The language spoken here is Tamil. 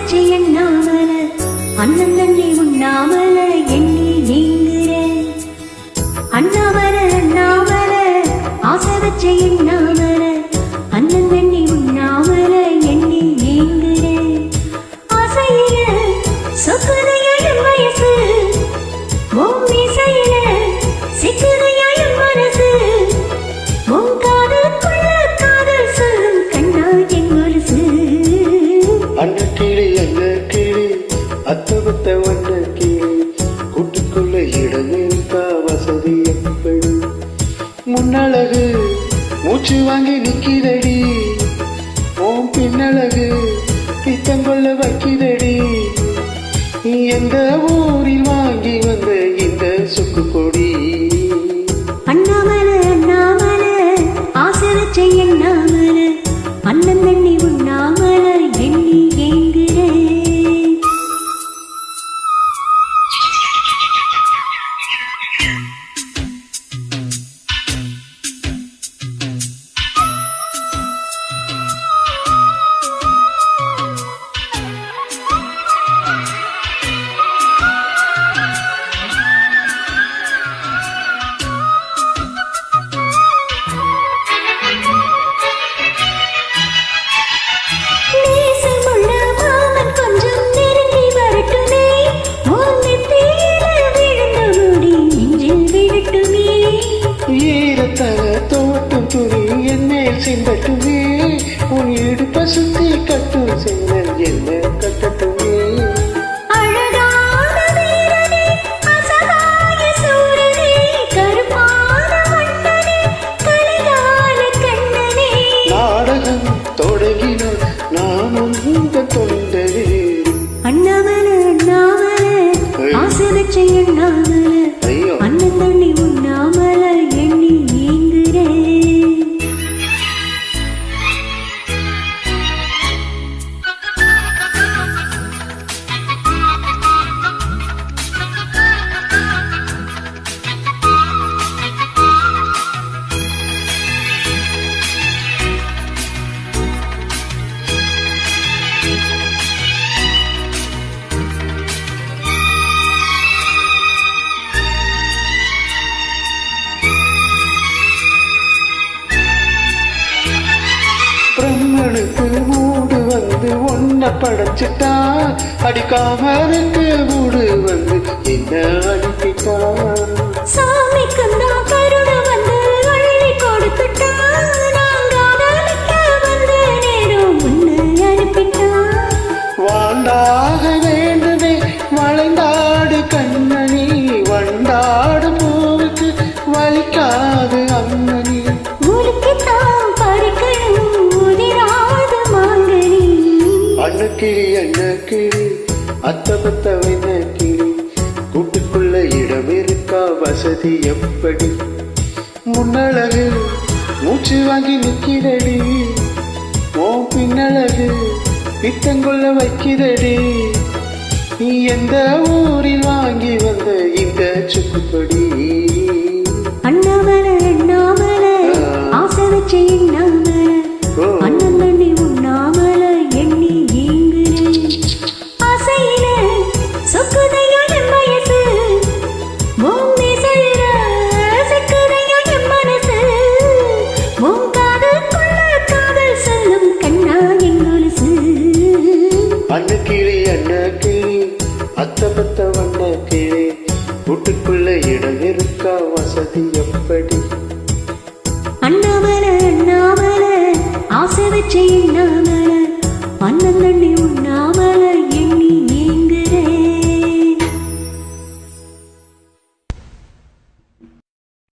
வச்சு எண்ணாமல அண்ணன் தண்ணி உண்ணாமல எண்ணி ஏங்குற அண்ணாமல அண்ணாமல ஆசை வச்சு எண்ணாமல அண்ணன் தண்ணி உண்ணாமல எண்ணி ஏங்குற ஆசையில சொக்குதையும் வயசு உன் இசையில சிக்குதையும் மனசு உன் காதலுக்குள்ள காதல் சொல்லும் கண்ணா என் மனசு அண்ண கிளி அத்தவத்த வண்ண கிளி கூட்டுக்குள்ள இடம் இருக்கா வசதி எப்படி முன்னழகு மூச்சு வாங்கி நிக்கிறடி உன் பின்னழகு பித்தங்கொள்ள வைக்கிறடி நீ எந்த ஊரில் வாங்கி வந்த இந்த சுக்கு கொடி அண்ணாமல அண்ணாமல ஆசை வச்ச எண்ணாமல அண்ணன் தண்ணி உண்ணாமல எண்ணி ஏங்குறேன் தோட்டம் துணி என் மேல் சிந்தட்டுமே உன் இடுப்ப சுத்தி கட்டும் செங்கல் என்ன கட்டட்டுமே நாடகம் தொடங்கினால் நானும் இந்த தொண்டரே அண்ணாமல அண்ணாமல ஆசை வச்ச எண்ணாமல அண்ணன் தண்ணி உண்ணாமல எண்ணி ஏங்குறேன் பிரம்மனுக்கு மூடு வந்து ஒன்ன படைச்சிட்டா அடிக்காமலுக்கு மூடு வந்து என்ன அடிக்கிட்டா சாமிக்கு தான் கருண வந்து அள்ளி கொடுத்துட்டா வந்து நேரம் முன்ன அனுப்பிட்டா வாழ்ந்தாக வேண்டுமே வளைந்தாடு கண்ணனி வண்டாடு பூவுக்கு வலிக்காது அம்மனி முழுக்கித்தான் பறிக்கணும் உதிராத மாங்கனி அண்ண கிளி அத்தபத்த வைன கிளி கூட்டுக்குள்ள இடம் இருக்கா வசதி எப்படி முன்னழகு மூச்சு வாங்கி நிக்கிறடி உன் பின்னழகு பித்தங்கொள்ள வைக்கிறடி நீ எந்த ஊரில் வாங்கி வந்த இந்த சுக்குப்படி அண்ணாமல அண்ணாமல ஆசை வச்ச எண்ணாமல அண்ணன் தண்ணி உண்ணாமல எண்ணி ஏங்குறேன் ஆசையில சொக்குதையும் வயசு உன் இசையில சிக்குதையும் என் மனசு உன் காதலுக்குள்ள காதல் சொல்லும் கண்ணா என் கொலுசு அண்ண கிளி அத்தபத்த வண்ண கிளி கூட்டுக்குள்ள இடம் இருக்கா வசதி எப்படி அண்ணாமல அண்ணாமல ஆசை வச்ச எண்ணாமல அண்ணன் தண்ணி